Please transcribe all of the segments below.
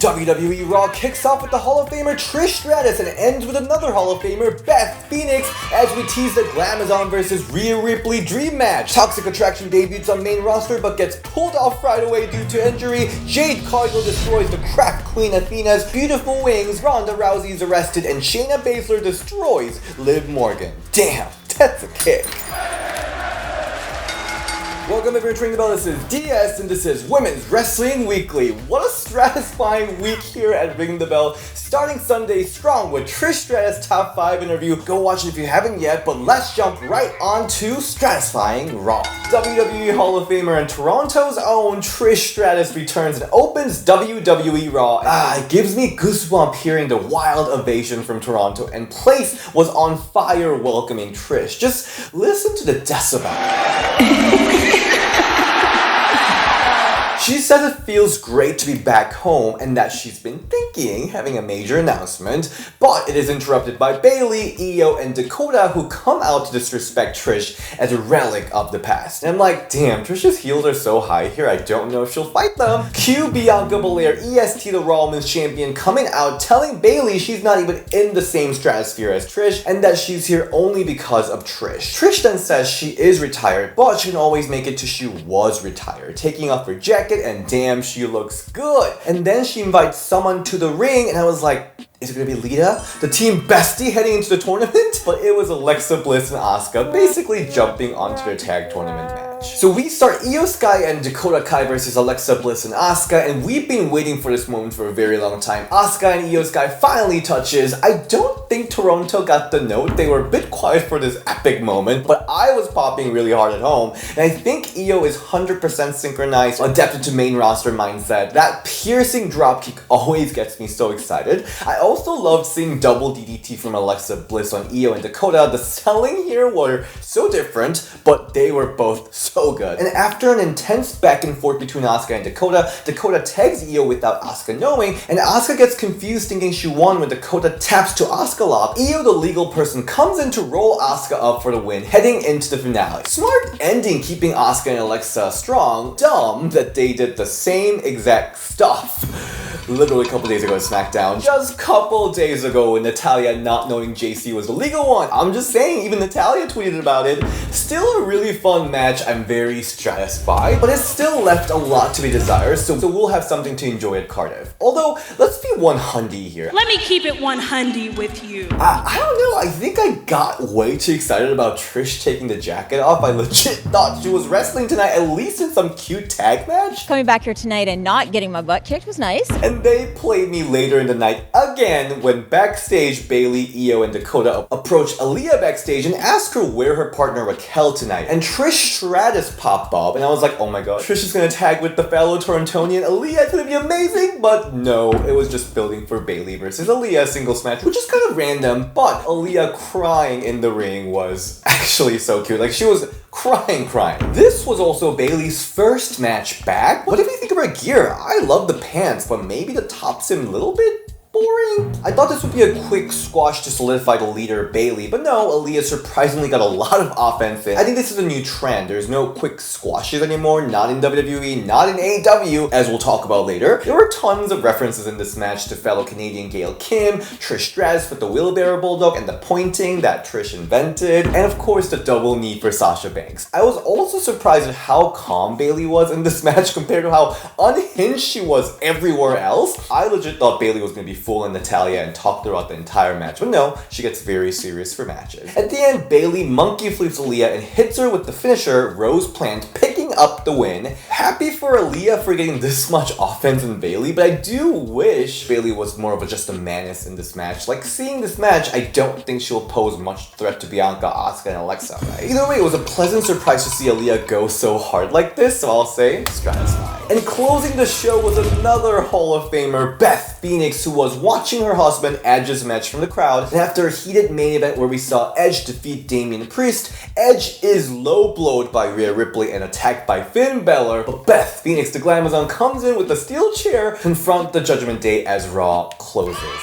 WWE Raw kicks off with the Hall of Famer Trish Stratus and ends with another Hall of Famer, Beth Phoenix, as we tease the Glamazon vs. Rhea Ripley Dream Match. Toxic Attraction debuts on main roster but gets pulled off right away due to injury. Jade Cargill destroys the crack queen Athena's beautiful wings. Ronda Rousey is arrested and Shayna Baszler destroys Liv Morgan. Damn, that's a kick. Welcome if you're returning the bell, this is DS and this is Women's Wrestling Weekly. What a stratifying week here at Ring the Bell. Starting Sunday strong with Trish Stratus' Top 5 interview. Go watch it if you haven't yet, but let's jump right on to Stratusfying Raw. WWE Hall of Famer and Toronto's own Trish Stratus returns and opens WWE Raw. It gives me goosebumps hearing the wild ovation from Toronto, and place was on fire welcoming Trish. Just listen to the decibel. She says it feels great to be back home and that she's been thinking having a major announcement, but it is interrupted by Bayley, Io, and Dakota, who come out to disrespect Trish as a relic of the past. And I'm like, damn, Trish's heels are so high here, I don't know if she'll fight them. Cue Bianca Belair, EST the Raw Women's Champion, coming out telling Bayley she's not even in the same stratosphere as Trish and that she's here only because of Trish. Trish then says she is retired, but she can always make it to she was retired, taking off her jacket, and damn, she looks good. And then she invites someone to the ring, and I was like, is it gonna be Lita, the team bestie heading into the tournament? But it was Alexa Bliss and Asuka basically jumping onto their tag tournament match. So we start Io Sky and Dakota Kai versus Alexa Bliss and Asuka, and we've been waiting for this moment for a very long time. Asuka and Io Sky finally touches. I don't think Toronto got the note. They were a bit quiet for this epic moment, but I was popping really hard at home, and I think Io is 100% synchronized, adapted to main roster mindset. That piercing dropkick always gets me so excited. I also loved seeing double DDT from Alexa Bliss on Io and Dakota. The selling here were so different, but they were both so good. And after an intense back and forth between Asuka and Dakota, Dakota tags Io without Asuka knowing, and Asuka gets confused thinking she won when Dakota taps to Asuka lock. Io, the legal person, comes in to roll Asuka up for the win, heading into the finale. Smart ending keeping Asuka and Alexa strong. Dumb that they did the same exact stuff literally a couple days ago at SmackDown. Just a couple days ago with Natalya not knowing JC was the legal one. I'm just saying, even Natalya tweeted about it. Still a really fun match. I'm very satisfied, but it still left a lot to be desired, so we'll have something to enjoy at Cardiff. Although, let's be 100 here. Let me keep it 100 with you. I don't know, I think I got way too excited about Trish taking the jacket off. I legit thought she was wrestling tonight, at least in some cute tag match. Coming back here tonight and not getting my butt kicked was nice. And they played me later in the night again when backstage Bayley, Io, and Dakota approach Aaliyah backstage and ask her where her partner Raquel tonight. And Trish Stratus popped up and I was like, oh my god, Trish is gonna tag with the fellow Torontonian Aaliyah, it's gonna be amazing, but no, it was just building for Bayley versus Aaliyah singles match, which is kind of random, but Aaliyah crying in the ring was actually so cute. Like, she was crying. This was also Bayley's first match back. What did we think of her gear? I love the pants, but maybe the top seemed a little bit boring. I thought this would be a quick squash to solidify the leader, Bayley, but no, Aaliyah surprisingly got a lot of offense in. I think this is a new trend. There's no quick squashes anymore, not in WWE, not in AEW, as we'll talk about later. There were tons of references in this match to fellow Canadian Gail Kim, Trish Stratus with the wheelbarrow bulldog and the pointing that Trish invented, and of course the double knee for Sasha Banks. I was also surprised at how calm Bayley was in this match compared to how unhinged she was everywhere else. I legit thought Bayley was going to be full in Natalya and talk throughout the entire match, but no, she gets very serious for matches. At the end, Bayley monkey flips Aaliyah and hits her with the finisher, Rose Plant, picking up the win. Happy for Aaliyah for getting this much offense in Bayley, but I do wish Bayley was more of just a menace in this match. Like, seeing this match, I don't think she'll pose much threat to Bianca, Asuka, and Alexa, right? Either way, it was a pleasant surprise to see Aaliyah go so hard like this, so I'll say Stratusfied. And closing the show was another Hall of Famer, Beth Phoenix, who was watching her husband Edge's match from the crowd, and after a heated main event where we saw Edge defeat Damian Priest, Edge is low-blowed by Rhea Ripley and attacked by Finn Balor, but Beth Phoenix, the Glamazon, comes in with a steel chair to confront the Judgment Day as Raw closes.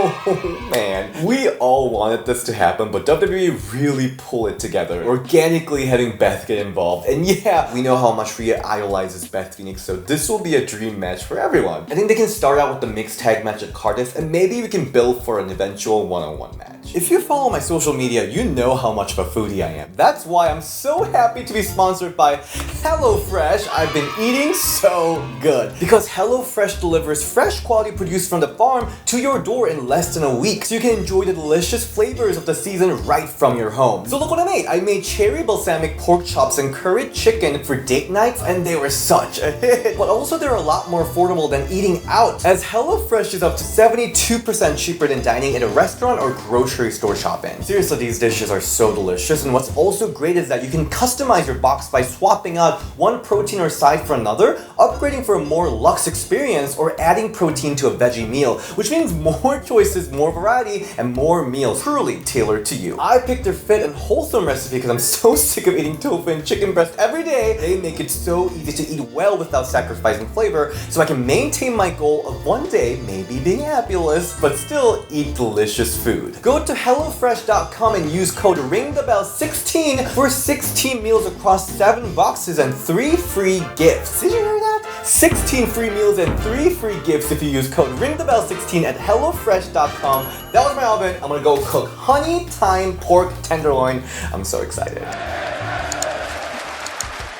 Oh man, we all wanted this to happen, but WWE really pulled it together, organically having Beth get involved. And yeah, we know how much Rhea idolizes Beth Phoenix, so this will be a dream match for everyone. I think they can start out with the mixed tag match at Cardiff, and maybe we can build for an eventual one-on-one match. If you follow my social media, you know how much of a foodie I am. That's why I'm so happy to be sponsored by HelloFresh. I've been eating so good. Because HelloFresh delivers fresh quality produce from the farm to your door in less than a week, so you can enjoy the delicious flavors of the season right from your home. So look what I made. I made cherry balsamic pork chops and curried chicken for date nights, and they were such a hit. But also they're a lot more affordable than eating out, as HelloFresh is up to 72% cheaper than dining at a restaurant or grocery store shopping. Seriously, these dishes are so delicious, and what's also great is that you can customize your box by swapping out one protein or side for another, upgrading for a more luxe experience, or adding protein to a veggie meal, which means more choices, more variety, and more meals truly tailored to you. I picked their fit and wholesome recipe because I'm so sick of eating tofu and chicken breast every day. They make it so easy to eat well without sacrificing flavor, so I can maintain my goal of one day maybe being happyless, but still eat delicious food. Go to HelloFresh.com and use code RINGTHEBELL16 for 16 meals across 7 boxes and 3 free gifts. Did you hear that? 16 free meals and 3 free gifts if you use code RINGTHEBELL16 at HelloFresh.com. That was my oven. I'm gonna go cook honey thyme pork tenderloin. I'm so excited.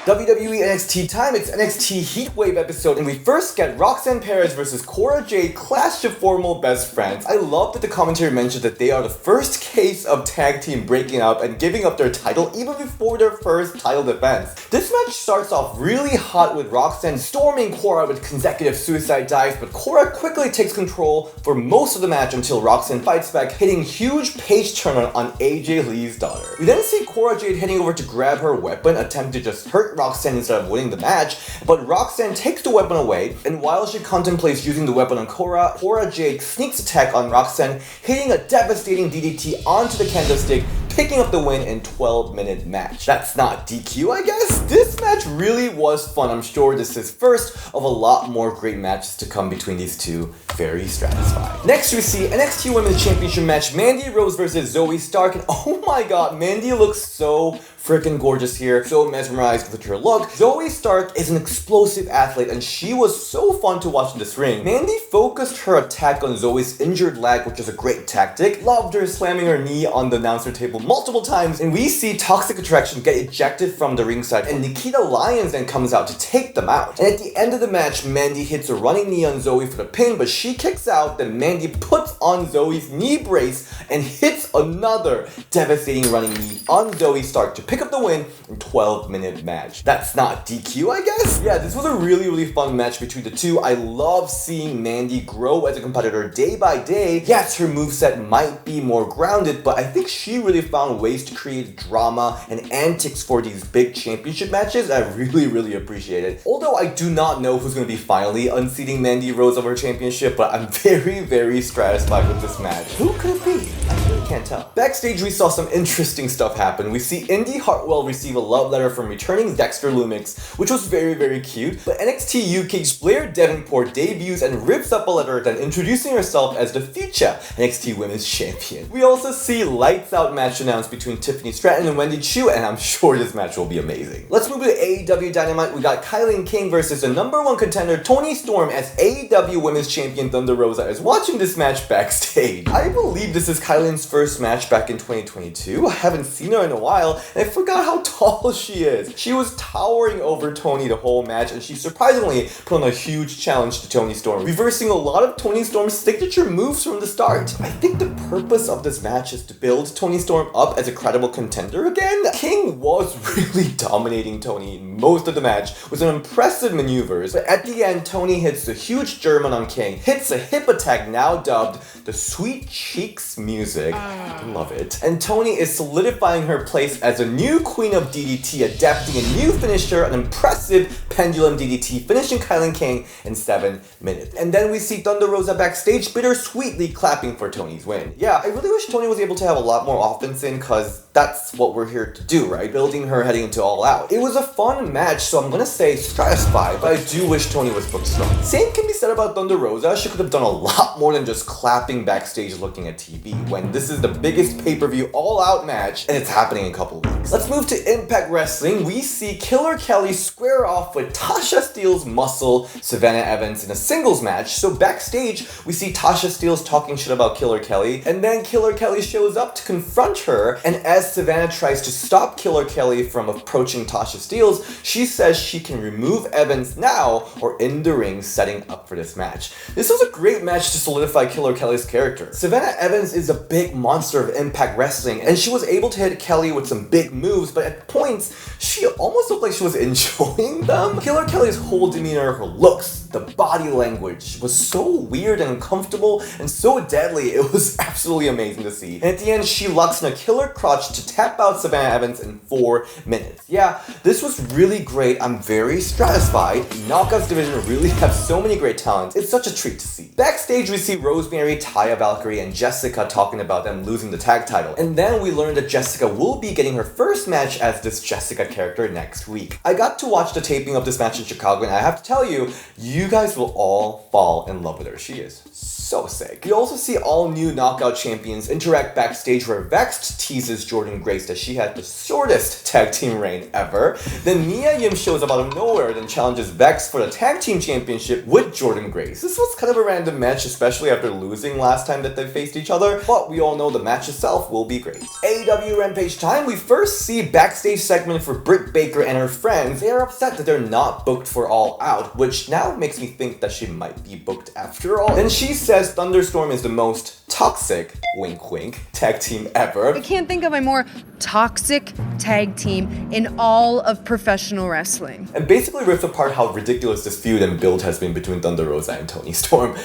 WWE NXT time, it's NXT Heatwave episode, and we first get Roxanne Perez versus Cora Jade clash of former best friends. I love that the commentary mentioned that they are the first case of tag team breaking up and giving up their title even before their first title defense. This match starts off really hot with Roxanne storming Cora with consecutive suicide dives, but Cora quickly takes control for most of the match until Roxanne fights back, hitting huge page turner on AJ Lee's daughter. We then see Cora Jade heading over to grab her weapon, attempt to just hurt Roxanne instead of winning the match, but Roxanne takes the weapon away, and while she contemplates using the weapon on Cora, Cora Jade sneaks attack on Roxanne, hitting a devastating DDT onto the candlestick, picking up the win in 12-minute match. That's not DQ, I guess? This match really was fun. I'm sure this is first of a lot more great matches to come between these two. Very Stratusfied. Next we see NXT Women's Championship match, Mandy Rose versus Zoe Stark, and oh my god, Mandy looks so freaking gorgeous here, so mesmerized with her look. Zoe Stark is an explosive athlete, and she was so fun to watch in this ring. Mandy focused her attack on Zoe's injured leg, which is a great tactic. Loved her slamming her knee on the announcer table multiple times, and we see Toxic Attraction get ejected from the ringside, and Nikita Lyons then comes out to take them out. And at the end of the match, Mandy hits a running knee on Zoe for the pin, but she kicks out, then Mandy puts on Zoe's knee brace and hits another devastating running knee on Zoe Stark to pick up the win in 12-minute match. That's not DQ, I guess? Yeah, this was a really fun match between the two. I love seeing Mandy grow as a competitor day by day. Yes, her moveset might be more grounded, but I think she really found ways to create drama and antics for these big championship matches. I really appreciate it. Although I do not know who's going to be finally unseating Mandy Rose of her championship, but I'm very Stratusfied with this match. Who could it be? I really can't tell. Backstage, we saw some interesting stuff happen. We see Indy Hartwell receive a love letter from returning Dexter Lumix, which was very cute. But NXT UK's Blair Davenport debuts and rips up a letter, then introducing herself as the future NXT Women's Champion. We also see Lights Out match announced between Tiffany Stratton and Wendy Chu, and I'm sure this match will be amazing. Let's move to AEW Dynamite. We got Kylie King versus the #1 contender Toni Storm, as AEW Women's Champion Thunder Rosa is watching this match backstage. I believe this is Kylie's first match back in 2022. I haven't seen her in a while, and I forgot how tall she is. She was towering over Toni the whole match, and she surprisingly put on a huge challenge to Toni Storm, reversing a lot of Toni Storm's signature moves from the start. I think the purpose of this match is to build Toni Storm up as a credible contender again. King was really dominating Toni most of the match with some impressive maneuvers, but at the end, Toni hits a huge German on King, hits a hip attack now dubbed the Sweet Cheeks music. I love it. And Toni is solidifying her place as a new queen of DDT, adapting a new finisher, an impressive pendulum DDT, finishing Kylie King in 7 minutes. And then we see Thunder Rosa backstage bittersweetly clapping for Toni's win. Yeah, I really wish Toni was able to have a lot more offense in, cause that's what we're here to do, right? Building her heading into All Out. It was a fun match, so I'm gonna say Stratusfied, but I do wish Toni was booked strong. Same can be said about Thunder Rosa, she could have done a lot more than just clapping backstage looking at TV when this is the biggest pay-per-view all-out match and it's happening in a couple weeks. Let's move to Impact Wrestling. We see Killer Kelly square off with Tasha Steelz' muscle, Savannah Evans, in a singles match. So backstage, we see Tasha Steelz talking shit about Killer Kelly, and then Killer Kelly shows up to confront her, and as Savannah tries to stop Killer Kelly from approaching Tasha Steelz, she says she can remove Evans now or in the ring setting up for this match. This was a great match to solidify Killer Kelly's character. Savannah Evans is a big monster of Impact Wrestling, and she was able to hit Kelly with some big moves, but at points, she almost looked like she was enjoying them. Killer Kelly's whole demeanor, her looks, the body language was so weird and uncomfortable and so deadly, it was absolutely amazing to see. And at the end, she locks in a killer crotch to tap out Savannah Evans in 4 minutes. Yeah, this was really great. I'm very Stratusfied. Knockouts division really have so many great talents. It's such a treat to see. Backstage, we see Rosemary, Taya Valkyrie, and Jessica talking about them losing the tag title. And then we learn that Jessica will be getting her first match as this Jessica character next week. I got to watch the taping of this match in Chicago, and I have to tell you, you guys will all fall in love with her. She is so sick. We also see all new Knockout champions interact backstage where Vex teases Jordynne Grace that she had the shortest tag team reign ever. Then Mia Yim shows up out of nowhere, then challenges Vex for the tag team championship with Jordynne Grace. This was kind of a random match, especially after losing last time that they faced each other, but we all know the match itself will be great. AEW Rampage time, we first see backstage segment for Britt Baker and her friends. They are upset that they're not booked for All Out, which now makes me think that she might be booked after all. Then she says Thunderstorm is the most toxic, wink wink, tag team ever. I can't think of a more toxic tag team in all of professional wrestling. And basically rips apart how ridiculous this feud and build has been between Thunder Rosa and Toni Storm.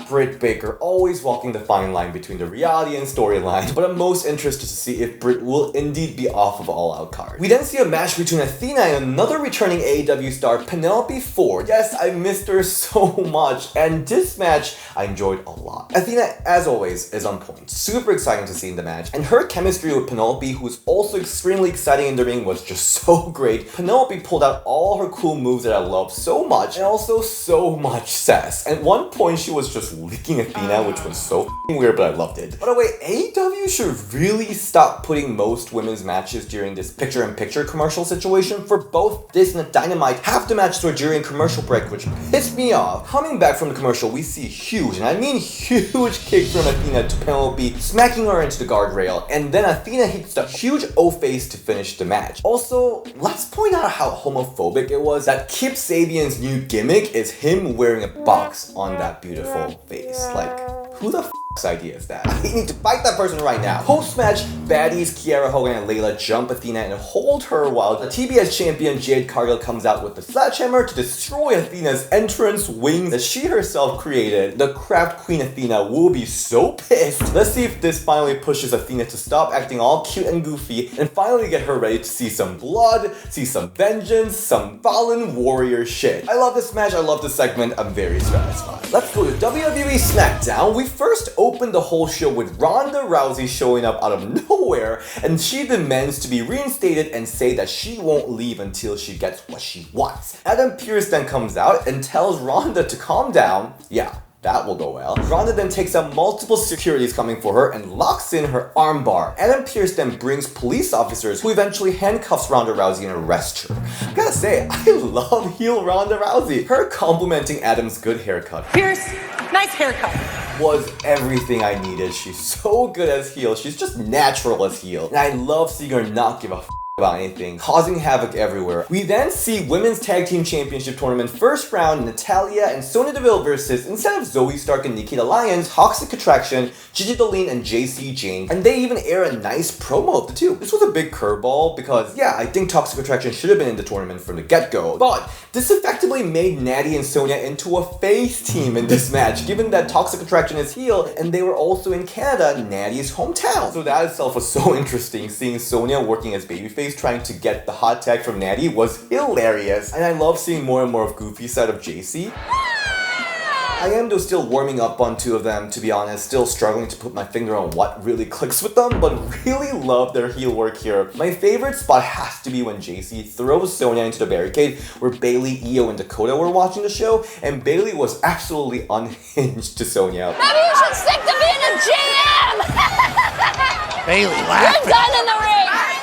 Britt Baker, always walking the fine line between the reality and storyline, but I'm most interested to see if Britt will indeed be off of All Out card. We then see a match between Athena and another returning AEW star, Penelope Ford. Yes, I missed her so much, and this match I enjoyed a lot. Athena, as always, is on point. Super exciting to see in the match, and her chemistry with Penelope, who's also extremely exciting in the ring, was just so great. Penelope pulled out all her cool moves that I love so much, and also so much sass. At one point, she was just licking Athena, which was so weird, but I loved it. By the way, AEW should really stop putting most women's matches during this picture-in-picture commercial situation. For both this and Dynamite, half the matches were during commercial break, which pissed me off. Coming back from the commercial, we see huge, and I mean huge kick from Athena to Penelope, smacking her into the guardrail, and then Athena hits the huge O-face to finish the match. Also, let's point out how homophobic it was that Kip Sabian's new gimmick is him wearing a box on that beautiful face. Like, who the f***'s idea is that? I need to fight that person right now. Post-match, baddies Kiara Hogan and Layla jump Athena and hold her while the TBS champion Jade Cargill comes out with the sledgehammer to destroy Athena's entrance wings that she herself created. The craft queen Athena will be so pissed. Let's see if this finally pushes Athena to stop acting all cute and goofy and finally get her ready to see some blood, see some vengeance, some fallen warrior shit. I love this match, I love this segment, I'm very satisfied. Let's go to WWE SmackDown. We first opened the whole show with Ronda Rousey showing up out of nowhere, and she demands to be reinstated and say that she won't leave until she gets what she wants. Adam Pearce then comes out and tells Ronda to calm down. Yeah, that will go well. Ronda then takes out multiple securities coming for her and locks in her armbar. Adam Pearce then brings police officers who eventually handcuffs Ronda Rousey and arrest her. I gotta say, I love heel Ronda Rousey. Her complimenting Adam's good haircut. Pierce, nice haircut. Was everything I needed. She's so good as heel. She's just natural as heel. And I love seeing her not give a f about anything, causing havoc everywhere. We then see Women's Tag Team Championship Tournament first round, Natalya and Sonya Deville versus, instead of Zoe Stark and Nikita Lyons, Toxic Attraction, Gigi Dolin and JC Jane, and they even air a nice promo of the two. This was a big curveball because, yeah, I think Toxic Attraction should have been in the tournament from the get-go, but this effectively made Natty and Sonya into a face team in this match, given that Toxic Attraction is heel and they were also in Canada, Natty's hometown. So that itself was so interesting. Seeing Sonya working as babyface trying to get the hot tag from Natty was hilarious, and I love seeing more and more of Goofy's side of JC. I am though still warming up on two of them, to be honest, still struggling to put my finger on what really clicks with them, but really love their heel work here. My favorite spot has to be when JC throws Sonya into the barricade where Bayley, Io, and Dakota were watching the show, and Bayley was absolutely unhinged to Sonya. Maybe you should stick to being a GM! Bayley laughing. You're done in the ring!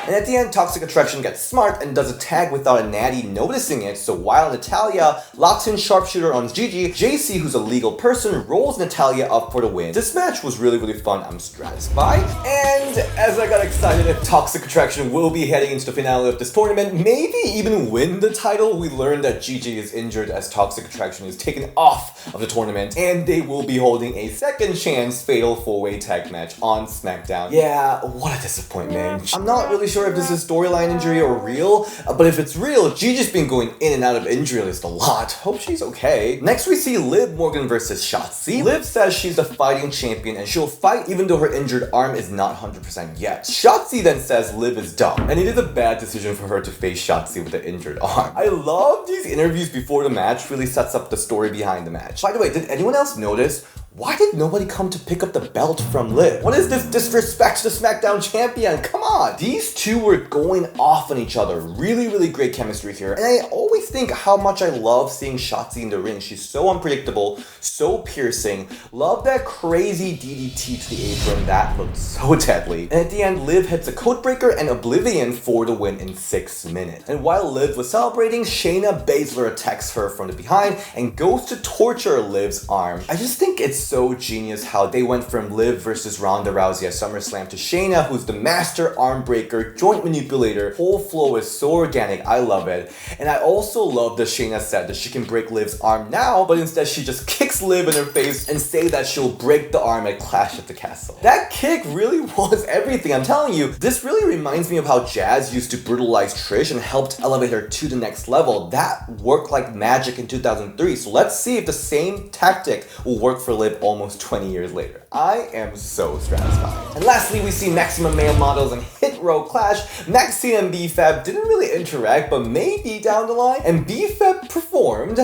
And at the end, Toxic Attraction gets smart and does a tag without a natty noticing it, so while Natalya locks in Sharpshooter on Gigi, JC, who's a legal person, rolls Natalya up for the win. This match was really fun. I'm Stratusfied. And as I got excited if Toxic Attraction will be heading into the finale of this tournament, maybe even win the title, we learned that Gigi is injured as Toxic Attraction is taken off of the tournament, and they will be holding a second chance fatal 4-way tag match on SmackDown. Yeah, what a disappointment. I'm not really sure if this is storyline injury or real, but if it's real, Gigi's been going in and out of injury list a lot. Hope she's okay. Next we see Liv Morgan versus Shotzi. Liv says she's the fighting champion and she'll fight even though her injured arm is not 100% yet. Shotzi then says Liv is dumb, and it is a bad decision for her to face Shotzi with an injured arm. I love these interviews before the match, really sets up the story behind the match. By the way, did anyone else notice? Why did nobody come to pick up the belt from Liv? What is this disrespect to the SmackDown champion? Come on! These two were going off on each other. Really great chemistry here. And I always think how much I love seeing Shotzi in the ring. She's so unpredictable, so piercing. Love that crazy DDT to the apron. That looked so deadly. And at the end, Liv hits a codebreaker and Oblivion for the win in 6 minutes. And while Liv was celebrating, Shayna Baszler attacks her from the behind and goes to torture Liv's arm. I just think it's so genius how they went from Liv versus Ronda Rousey at SummerSlam to Shayna, who's the master arm breaker, joint manipulator. Whole flow is so organic, I love it. And I also love that Shayna said that she can break Liv's arm now, but instead she just kicks Liv in her face and say that she'll break the arm at Clash at the Castle. That kick really was everything, I'm telling you. This really reminds me of how Jazz used to brutalize Trish and helped elevate her to the next level. That worked like magic in 2003, so let's see if the same tactic will work for Liv almost 20 years later. I am so Stratusfied. And lastly, we see Maximum Male Models and Hit Row clash. Maxine and BFAB didn't really interact, but maybe down the line, and BFAB performed.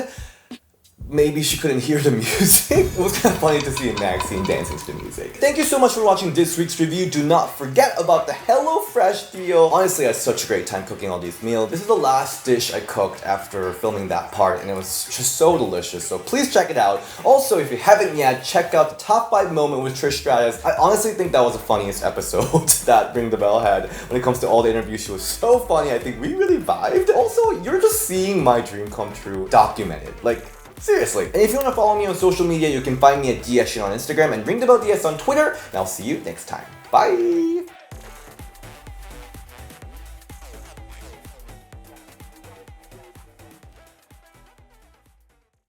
Maybe she couldn't hear the music. It was kind of funny to see Maxine dancing to the music. Thank you so much for watching this week's review. Do not forget about the HelloFresh deal. Honestly, I had such a great time cooking all these meals. This is the last dish I cooked after filming that part, and it was just so delicious, so please check it out. Also, if you haven't yet, check out the top 5 moment with Trish Stratus. I honestly think that was the funniest episode that Ring the Bell had. When it comes to all the interviews, she was so funny. I think we really vibed. Also, you're just seeing my dream come true documented. Like, seriously. And if you want to follow me on social media, you can find me at DShin on Instagram and Ring the Bell DS on Twitter, and I'll see you next time. Bye!